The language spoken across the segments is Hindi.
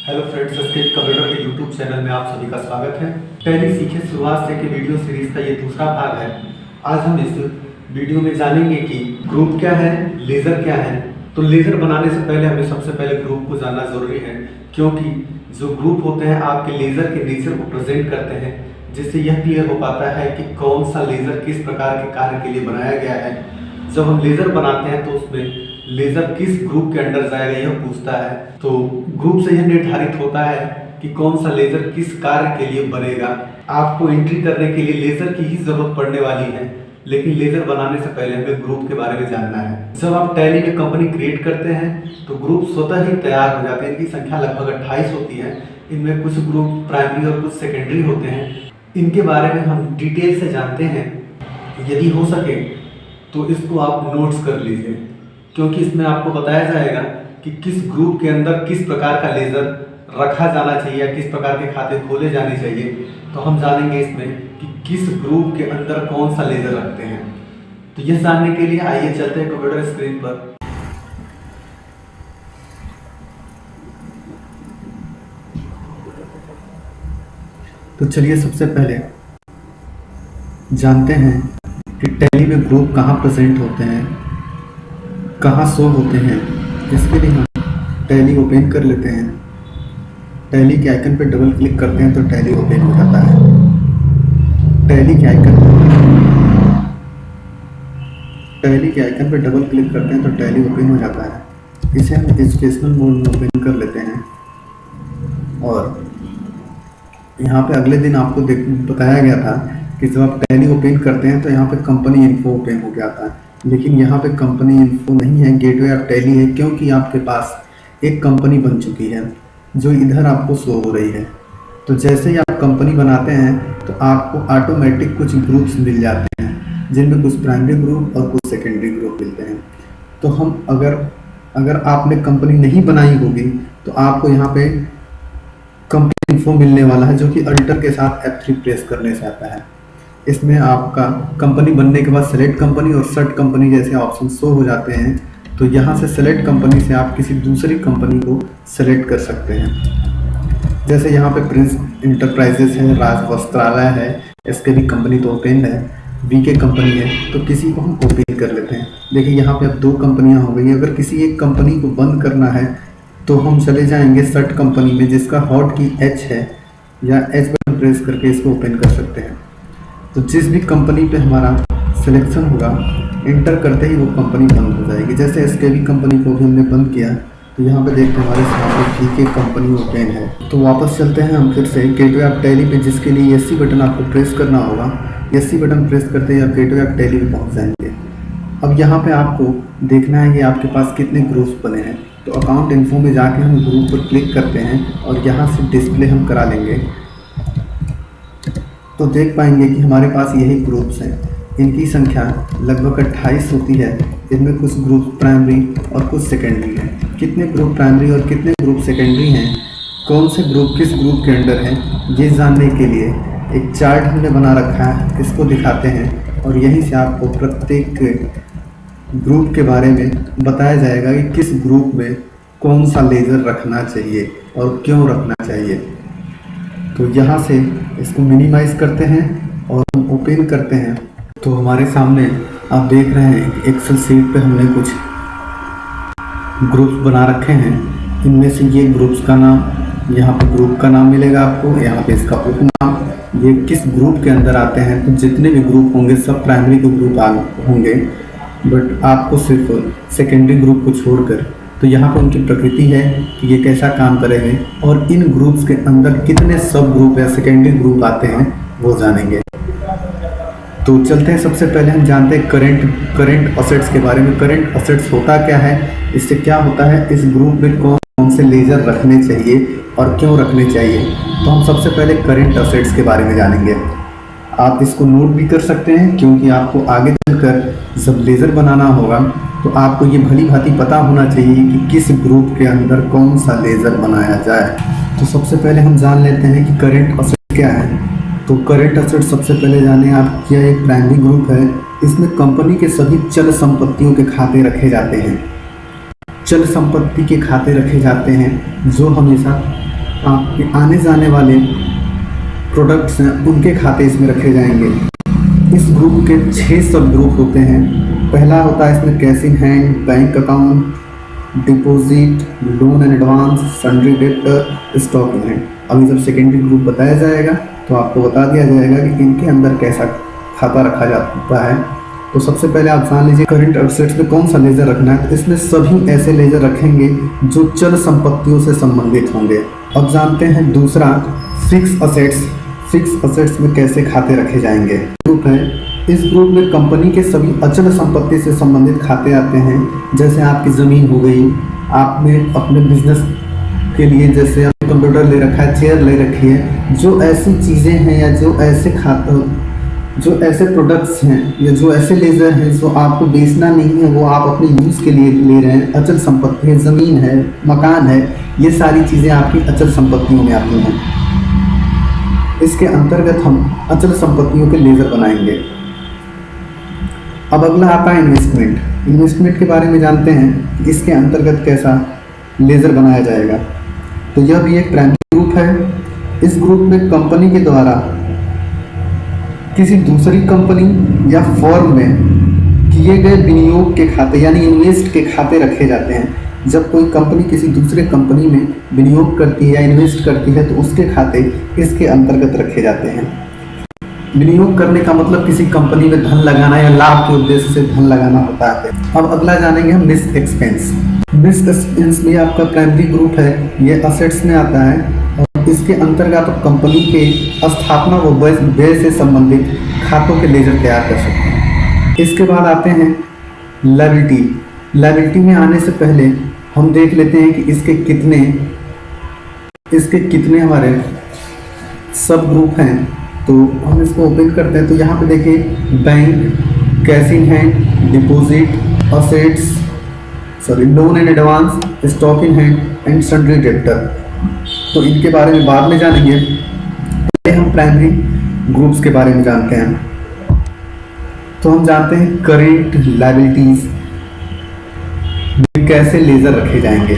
हेलो फ्रेंड्स, एस्केप कंप्यूटर के यूट्यूब चैनल में आप सभी का स्वागत है। टैली सीखे शुरुआत से के वीडियो सीरीज का ये दूसरा भाग है। आज हम इस वीडियो में जानेंगे कि ग्रुप क्या है, लेज़र क्या है। तो लेज़र बनाने से पहले हमें सबसे पहले ग्रुप को जानना ज़रूरी है, क्योंकि जो ग्रुप होते हैं आपके लेज़र के नेचर को प्रेजेंट करते हैं, जिससे यह क्लियर हो पाता है कि कौन सा लेज़र किस प्रकार के कार्य के लिए बनाया गया है। जब हम लेज़र बनाते हैं तो उसमें लेज़र किस ग्रुप के अंडर जाएगा यह पूछता है। तो ग्रुप से यह निर्धारित होता है कि कौन सा लेज़र किस कार्य के लिए बनेगा। आपको एंट्री करने के लिए लेज़र की ही ज़रूरत पड़ने वाली है, लेकिन लेज़र बनाने से पहले हमें ग्रुप के बारे में जानना है। जब आप टैली में कंपनी क्रिएट करते हैं तो ग्रुप स्वतः ही तैयार हो जाते हैं। इनकी संख्या लगभग 28 होती है। इनमें कुछ ग्रुप प्राइमरी और कुछ सेकेंडरी होते हैं। इनके बारे में हम डिटेल से जानते हैं। यदि हो सके तो इसको आप नोट्स कर लीजिए, क्योंकि इसमें आपको बताया जाएगा कि किस ग्रुप के अंदर किस प्रकार का लेज़र रखा जाना चाहिए या किस प्रकार के खाते खोले जाने चाहिए। तो हम जानेंगे इसमें कि किस ग्रुप के अंदर कौन सा लेज़र रखते हैं। तो यह जानने के लिए आइए चलते हैं कंप्यूटर स्क्रीन पर। तो चलिए सबसे पहले जानते हैं कि टैली में ग्रुप कहाँ प्रेजेंट होते हैं, कहाँ शो होते हैं। इसके लिए हम टैली ओपन कर लेते हैं। टैली के आइकन पर डबल क्लिक करते हैं तो टैली ओपन हो जाता है। टैली के आइकन पर डबल क्लिक करते हैं तो टैली ओपन हो जाता है। इसे हम एजुकेशनल मोड में ओपन कर लेते हैं और यहाँ पे अगले दिन आपको बताया गया था कि जब आप टैली ओपन करते हैं तो यहाँ पे कंपनी इन्फो ओपन हो गया था, लेकिन यहाँ पे कंपनी इन्फो नहीं है, गेटवे ऑफ टैली है, क्योंकि आपके पास एक कंपनी बन चुकी है जो इधर आपको शो हो रही है। तो जैसे ही आप कंपनी बनाते हैं तो आपको ऑटोमेटिक कुछ ग्रुप्स मिल जाते हैं, जिनमें कुछ प्राइमरी ग्रुप और कुछ सेकेंडरी ग्रुप मिलते हैं। तो हम अगर आपने कंपनी नहीं बनाई होगी तो आपको यहाँ पे कंपनी इन्फो मिलने वाला है, जो कि अल्टर के साथ F3 प्रेस करने से आता है। इसमें आपका कंपनी बनने के बाद सेलेक्ट कंपनी और सर्ट कंपनी जैसे ऑप्शन शो हो जाते हैं। तो यहाँ से सेलेक्ट कंपनी से आप किसी दूसरी कंपनी को सेलेक्ट कर सकते हैं। जैसे यहाँ पे प्रिंस इंटरप्राइजेस है, राज वस्त्रालय है, इसके भी कंपनी तो ओपन है, वीके कंपनी है, तो किसी को हम ओपन कर लेते हैं। देखिए यहाँ पे अब 2 कंपनियाँ हो गई। अगर किसी एक कंपनी को बंद करना है तो हम चले जाएंगे सर्ट कंपनी में, जिसका हॉट की H है, या H बटन प्रेस करके इसको ओपन कर सकते हैं। तो जिस भी कंपनी पे हमारा सिलेक्शन होगा, इंटर करते ही वो कंपनी बंद हो जाएगी। जैसे इसके भी कंपनी को भी हमने बंद किया तो यहाँ पे देखते हैं हमारे सामने वीके कंपनी ओपन है। तो वापस चलते हैं हम फिर से गेटवे ऑफ टैली पे, जिसके लिए एससी बटन आपको प्रेस करना होगा। एससी बटन प्रेस करते ही आप गेटवे ऑफ टैली पे पहुँच जाएंगे। अब यहाँ पे आपको देखना है कि आपके पास कितने ग्रुप्स बने हैं। तो अकाउंट इन्फो में जाके हम ग्रुप पर क्लिक करते हैं और यहाँ से डिस्प्ले हम करा लेंगे। तो देख पाएंगे कि हमारे पास यही ग्रुप्स हैं। इनकी संख्या लगभग 28 होती है। इनमें कुछ ग्रुप प्राइमरी और कुछ सेकेंडरी हैं। कितने ग्रुप प्राइमरी और कितने ग्रुप सेकेंडरी हैं, कौन से ग्रुप किस ग्रुप के अंडर हैं, ये जानने के लिए एक चार्ट हमने बना रखा है। इसको दिखाते हैं और यहीं से आपको प्रत्येक ग्रुप के बारे में बताया जाएगा कि किस ग्रुप में कौन सा लेज़र रखना चाहिए और क्यों रखना चाहिए। तो यहाँ से इसको मिनिमाइज़ करते हैं और हम ओपन करते हैं। तो हमारे सामने आप देख रहे हैं कि एक्सेल शीट पे हमने कुछ ग्रुप्स बना रखे हैं। इनमें से ये ग्रुप्स का नाम, यहाँ पे ग्रुप का नाम मिलेगा आपको, यहाँ पे इसका उपनाम, ये किस ग्रुप के अंदर आते हैं। तो जितने भी ग्रुप होंगे सब प्राइमरी के ग्रुप होंगे, बट आपको सिर्फ सेकेंडरी ग्रुप को छोड़कर तो यहाँ पर उनकी प्रकृति है कि ये कैसा काम करेंगे और इन ग्रुप्स के अंदर कितने सब ग्रुप या सेकेंडरी ग्रुप आते हैं वो जानेंगे। तो चलते हैं, सबसे पहले हम जानते हैं करंट असेट्स के बारे में। करंट असेट्स होता क्या है, इससे क्या होता है, इस ग्रुप में कौन कौन से लेज़र रखने चाहिए और क्यों रखने चाहिए। तो हम सबसे पहले करंट असेट्स के बारे में जानेंगे। आप इसको नोट भी कर सकते हैं, क्योंकि आपको आगे चलकर जब लेज़र बनाना होगा तो आपको ये भली भांति पता होना चाहिए कि किस ग्रुप के अंदर कौन सा लेज़र बनाया जाए। तो सबसे पहले हम जान लेते हैं कि करंट असेट क्या है। तो करंट असेट सबसे पहले जाने आप, क्या एक प्राइमरी ग्रुप है। इसमें कंपनी के सभी चल संपत्तियों के खाते रखे जाते हैं। चल संपत्ति के खाते रखे जाते हैं जो हमेशा आपके आने जाने वाले प्रोडक्ट्स हैं उनके खाते इसमें रखे जाएंगे। इस ग्रुप के 6 सब ग्रुप होते हैं। पहला होता है इसमें cash in hand, bank account, deposit, loan and advance, sundry debtor, stock in hand. अभी जब सेकेंडरी ग्रुप बताया जाएगा तो आपको बता दिया जाएगा कि इनके अंदर कैसा खाता रखा जाता है। तो सबसे पहले आप जान लीजिए करंट एसेट्स में कौन सा लेजर रखना है। तो इसमें सभी ऐसे लेजर रखेंगे जो चल संपत्तियों से संबंधित होंगे। अब जानते हैं दूसरा फिक्स असेट्स। फिक्स असेट्स में कैसे खाते रखे जाएंगे। ग्रुप है, इस ग्रुप में कंपनी के सभी अचल संपत्ति से संबंधित खाते आते हैं। जैसे आपकी ज़मीन हो गई, आपने अपने बिजनेस के लिए जैसे आपने कंप्यूटर ले रखा है, चेयर ले रखी है, जो ऐसी चीज़ें हैं या जो ऐसे खाते, जो ऐसे प्रोडक्ट्स हैं या जो ऐसे लेजर हैं जो आपको बेचना नहीं है, वो आप अपने यूज़ के लिए ले रहे हैं, अचल संपत्ति है, ज़मीन है, मकान है, ये सारी चीज़ें आपकी अचल संपत्तियों में आती हैं। इसके अंतर्गत हम अचल संपत्तियों के लेजर बनाएंगे। अब अगला आता है इन्वेस्टमेंट। इन्वेस्टमेंट के बारे में जानते हैं कि इसके अंतर्गत कैसा लेजर बनाया जाएगा। तो यह भी एक प्राइमरी ग्रुप है। इस ग्रुप में कंपनी के द्वारा किसी दूसरी कंपनी या फर्म में किए गए विनियोग के खाते यानी इन्वेस्ट के खाते रखे जाते हैं। जब कोई कंपनी किसी दूसरे कंपनी में विनियोग करती है या इन्वेस्ट करती है तो उसके खाते इसके अंतर्गत रखे जाते हैं। विनियोग करने का मतलब किसी कंपनी में धन लगाना या लाभ के उद्देश्य से धन लगाना होता है। अब अगला जानेंगे हम मिस एक्सपेंस। मिस एक्सपेंस भी आपका प्राइमरी ग्रुप है, ये असेट्स में आता है और इसके अंतर्गत आप कंपनी के स्थापना व व्यय से संबंधित खातों के लेजर तैयार कर सकते हैं। इसके बाद आते हैं लायबिलिटी। लायबिलिटी में आने से पहले हम देख लेते हैं कि इसके कितने हमारे सब ग्रुप हैं। तो हम इसको ओपन करते हैं। तो यहाँ पे देखिए bank, cash in hand, deposit, assets, loan and advance, stock in hand and sundry debtor. तो इनके बारे में बाद में जानेंगे। पहले हम प्राइमरी ग्रुप्स के बारे में जानते हैं। तो हम जानते हैं करेंट लायबिलिटीज कैसे लेजर रखे जाएंगे।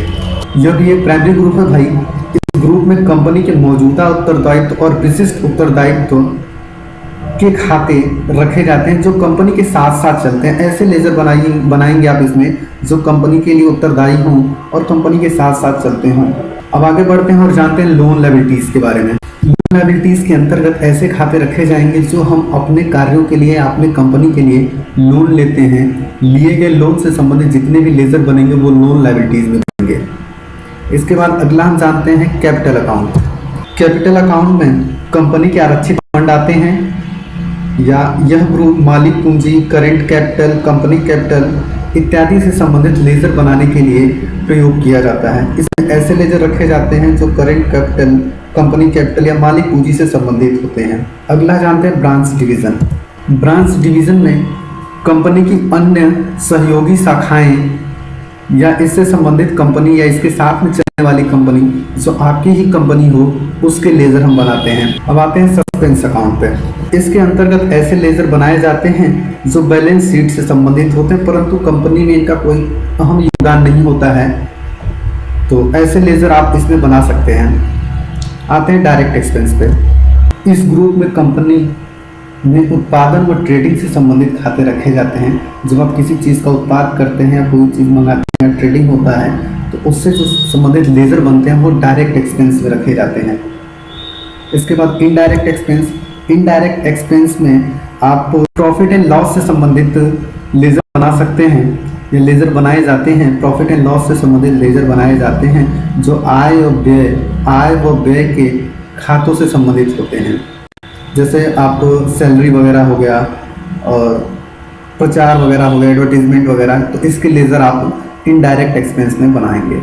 यह भी एक प्राइमरी ग्रुप है भाई। इस ग्रुप में कंपनी के मौजूदा उत्तरदायित्व और विशिष्ट उत्तरदायित्व के खाते रखे जाते हैं जो कंपनी के साथ साथ चलते हैं। ऐसे लेजर बनाएंगे आप इसमें जो कंपनी के लिए उत्तरदायी हों और कंपनी के साथ साथ चलते हों। अब आगे बढ़ते हैं और जानते हैं लोन लायबिलिटीज के बारे में। लोन लायबिलिटीज के अंतर्गत ऐसे खाते रखे जाएंगे जो हम अपने कार्यों के लिए, अपने कंपनी के लिए लोन लेते हैं। लिए गए लोन से संबंधित जितने भी लेजर बनेंगे वो लोन लायबिलिटीज में बनेंगे। इसके बाद अगला हम जानते हैं कैपिटल अकाउंट। कैपिटल अकाउंट में कंपनी के आरक्षित फंड आते हैं या यह ग्रुप मालिक पूंजी, करेंट कैपिटल, कंपनी कैपिटल इत्यादि से संबंधित लेजर बनाने के लिए प्रयोग किया जाता है। इसमें ऐसे लेजर रखे जाते हैं जो करेंट कैपिटल, कंपनी कैपिटल या मालिक पूंजी से संबंधित होते हैं। अगला जानते हैं ब्रांच डिवीजन। ब्रांच डिवीजन में कंपनी की अन्य सहयोगी शाखाएं या इससे संबंधित कंपनी या इसके साथ में चलने वाली कंपनी जो आपकी ही कंपनी हो उसके लेजर हम बनाते हैं। अब आते हैं सस्पेंस अकाउंट पे। इसके अंतर्गत ऐसे लेजर बनाए जाते हैं जो बैलेंस शीट से संबंधित होते हैं परंतु कंपनी में इनका कोई अहम योगदान नहीं होता है। तो ऐसे लेजर आप इसमें बना सकते हैं। आते हैं डायरेक्ट एक्सपेंस पे। इस ग्रुप में कंपनी में उत्पादन व ट्रेडिंग से संबंधित खाते रखे जाते हैं। जब आप किसी चीज़ का उत्पाद करते हैं या कोई चीज़ मंगाते हैं, ट्रेडिंग होता है तो उससे जो संबंधित लेजर बनते हैं वो डायरेक्ट एक्सपेंस में रखे जाते हैं। इसके बाद इनडायरेक्ट एक्सपेंस। इनडायरेक्ट एक्सपेंस में आप प्रॉफिट एंड लॉस से संबंधित लेजर बना सकते हैं। ये लेजर बनाए जाते हैं, प्रॉफिट एंड लॉस से संबंधित लेजर बनाए जाते हैं जो आय व व्यय के खातों से संबंधित होते हैं। जैसे आप सैलरी वगैरह हो गया और प्रचार वगैरह हो गया, एडवर्टीजमेंट वगैरह, तो इसके लेजर आप इनडायरेक्ट एक्सपेंस में बनाएंगे।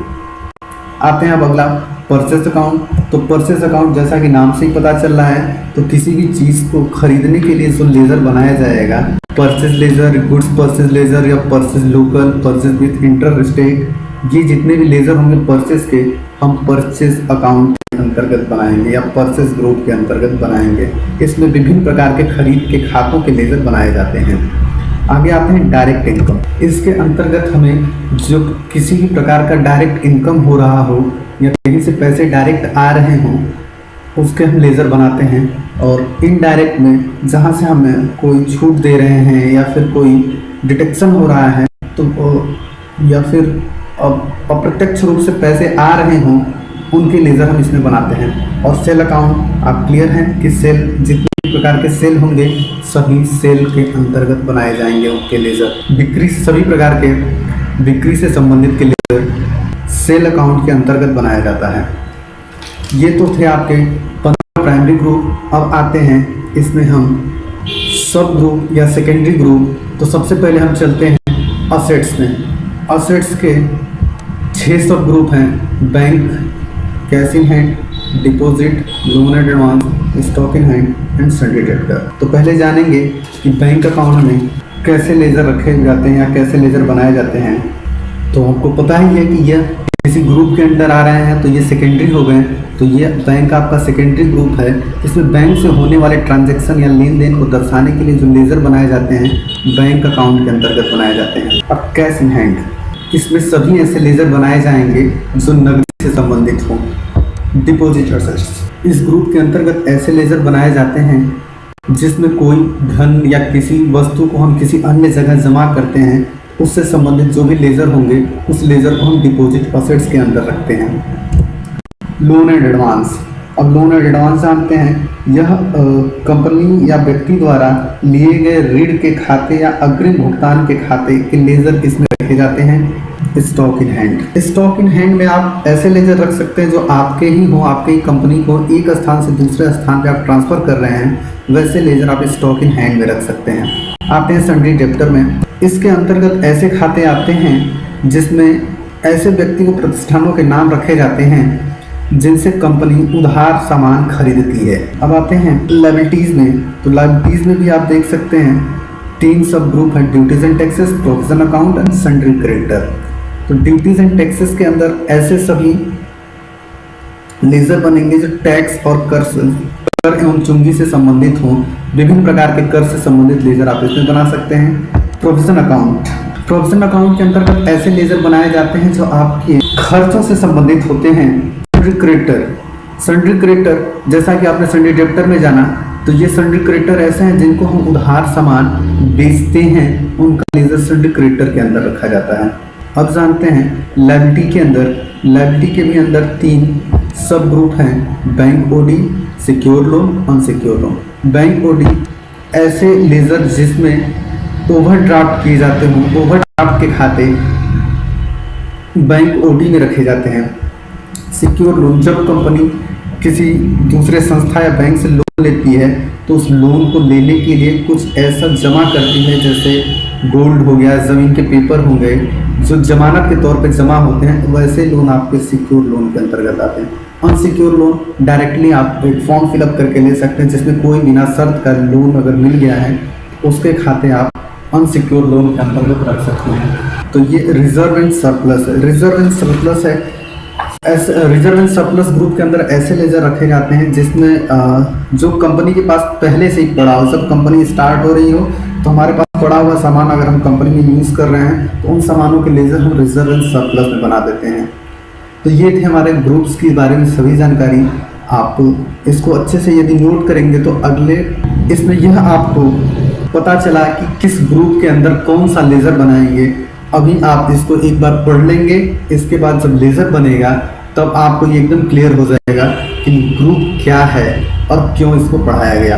आते हैं अब अगला परचेस अकाउंट। तो परचेस अकाउंट जैसा कि नाम से ही पता चल रहा है तो किसी भी चीज़ को खरीदने के लिए जो लेजर बनाया जाएगा, purchase ledger, goods purchase ledger या purchase local, purchase with inter state, ये जितने भी लेजर होंगे परचेस के हम परचेस अकाउंट के अंतर्गत बनाएंगे या परचेस ग्रुप के अंतर्गत बनाएंगे। इसमें विभिन्न प्रकार के खरीद के खातों के लेजर बनाए जाते हैं। आगे आते हैं डायरेक्ट इनकम। इसके अंतर्गत हमें जो किसी भी प्रकार का डायरेक्ट इनकम हो रहा हो या कहीं से पैसे डायरेक्ट आ रहे हों उसके हम लेज़र बनाते हैं। और इनडायरेक्ट में जहाँ से हमें कोई छूट दे रहे हैं या फिर कोई डिटेक्शन हो रहा है तो या फिर अप्रत्यक्ष रूप से पैसे आ रहे हों उनके लेज़र हम इसमें बनाते हैं। और सेल अकाउंट आप क्लियर हैं कि सेल जितने प्रकार के सेल होंगे सभी सेल के अंतर्गत बनाए जाएंगे उनके लेज़र। बिक्री सभी प्रकार के बिक्री से संबंधित के लेज़र सेल अकाउंट के अंतर्गत बनाया जाता है। ये तो थे आपके 15 प्राइमरी ग्रुप। अब आते हैं इसमें हम सब ग्रुप या सेकेंडरी ग्रुप। तो सबसे पहले हम चलते हैं असेट्स में। असेट्स के 6 सब ग्रुप हैं: bank, cash in hand, deposit, loan and advance, stock in hand and sundry debtor. तो पहले जानेंगे कि बैंक अकाउंट में कैसे लेज़र रखे जाते हैं या कैसे लेज़र बनाए जाते हैं। तो आपको पता ही है कि यह किसी ग्रुप के अंदर आ रहे हैं तो ये सेकेंडरी हो गए। तो ये बैंक आपका सेकेंडरी ग्रुप है। इसमें बैंक से होने वाले ट्रांजैक्शन या लेन देन को दर्शाने के लिए जो लेज़र बनाए जाते हैं बैंक अकाउंट के अंतर्गत बनाए जाते हैं। अब कैश इन हैंड, इसमें सभी ऐसे लेज़र बनाए जाएंगे जो नकदी से संबंधित हों। डिपॉजिट असेट्स, इस ग्रुप के अंतर्गत ऐसे लेज़र बनाए जाते हैं जिसमें कोई धन या किसी वस्तु को हम किसी अन्य जगह जमा करते हैं, उससे संबंधित जो भी लेज़र होंगे उस लेज़र को हम डिपॉजिट असेट्स के अंदर रखते हैं। लोन एंड एडवांस, अब लोन एंड एडवांस जानते हैं, यह कंपनी या व्यक्ति द्वारा लिए गए ऋण के खाते या अग्रिम भुगतान के खाते के लेज़र इसमें रखे जाते हैं। Stock in hand, stock in hand में आप ऐसे लेज़र रख सकते हैं जो आपके ही हो, आपके ही कंपनी को एक स्थान से दूसरे स्थान पे आप ट्रांसफ़र कर रहे हैं, वैसे लेज़र आप स्टॉक इन हैंड में रख सकते हैं। आते हैं सन्ड्री डेब्टर में। इसके अंतर्गत ऐसे खाते आते हैं जिसमें ऐसे व्यक्ति को प्रतिष्ठानों के नाम रखे जाते हैं जिनसे कंपनी उधार सामान खरीदती है। अब आते हैं लायबिलिटीज़ में। तो लायबिलिटीज़ में भी आप देख सकते हैं 3 सब ग्रुप हैं: duties and taxes, provision account and sundry creditor. तो ड्यूटीज एंड टैक्सेस के अंदर ऐसे सभी लेज़र बनेंगे जो टैक्स और कर एवं चुंगी से संबंधित हों। विभिन्न प्रकार के कर से संबंधित लेज़र आप इसमें बना सकते हैं। प्रोविजन अकाउंट, प्रोविजन अकाउंट के अंतर्गत ऐसे लेज़र बनाए जाते हैं जो आपके खर्चों से संबंधित होते हैं। सन्ड्री क्रेडिटर, सन्ड्री क्रेडिटर जैसा कि आपने सन्ड्री डेब्टर में जाना, तो ये सन्ड्री क्रेडिटर ऐसे हैं जिनको हम उधार सामान बेचते हैं, उनका लेज़र सन्ड्री क्रेडिटर के अंदर रखा जाता है। अब जानते हैं लायबिलिटी के अंदर, लायबिलिटी के भी अंदर 3 सब ग्रुप हैं: bank OD, secure loan, unsecure loan. Bank OD ऐसे लेज़र जिसमें ओवरड्राफ्ट किए जाते हों, ओवरड्राफ्ट के खाते बैंक ओडी में रखे जाते हैं। सिक्योर लोन, जब कंपनी किसी दूसरे संस्था या बैंक से लोन लेती है तो उस लोन को लेने के लिए कुछ ऐसा जमा करती है, जैसे गोल्ड हो गया, ज़मीन के पेपर हो गए, जो जमानत के तौर पे जमा होते हैं, वैसे लोन आपके सिक्योर लोन के अंतर्गत आते हैं। अनसिक्योर लोन डायरेक्टली आप एक फॉर्म फिलअप करके ले सकते हैं जिसमें कोई बिना शर्त का लोन अगर मिल गया है उसके खाते आप अनसिक्योर लोन के अंतर्गत रख सकते हैं। तो ये रिजर्व एंड सरप्लस है। रिजर्व एंड सरप्लस है, रिजर्व एंड सरप्लस ग्रुप के अंदर ऐसे लेज़र रखे जाते हैं जिसमें जो कंपनी के पास पहले से ही पड़ा हो, जब कंपनी स्टार्ट हो रही हो तो हमारे पास पड़ा हुआ सामान अगर हम कंपनी में यूज़ कर रहे हैं तो उन सामानों के लेज़र हम रिजर्व एंड सरप्लस में बना देते हैं। तो ये थे हमारे ग्रुप्स के बारे में सभी जानकारी। आप इसको अच्छे से यदि नोट करेंगे तो अगले इसमें यह आपको पता चला कि किस ग्रुप के अंदर कौन सा लेज़र बनाएंगे। अभी आप इसको एक बार पढ़ लेंगे, इसके बाद जब लेज़र बनेगा तब आपको ये एकदम क्लियर हो जाएगा कि ग्रुप क्या है और क्यों इसको पढ़ाया गया।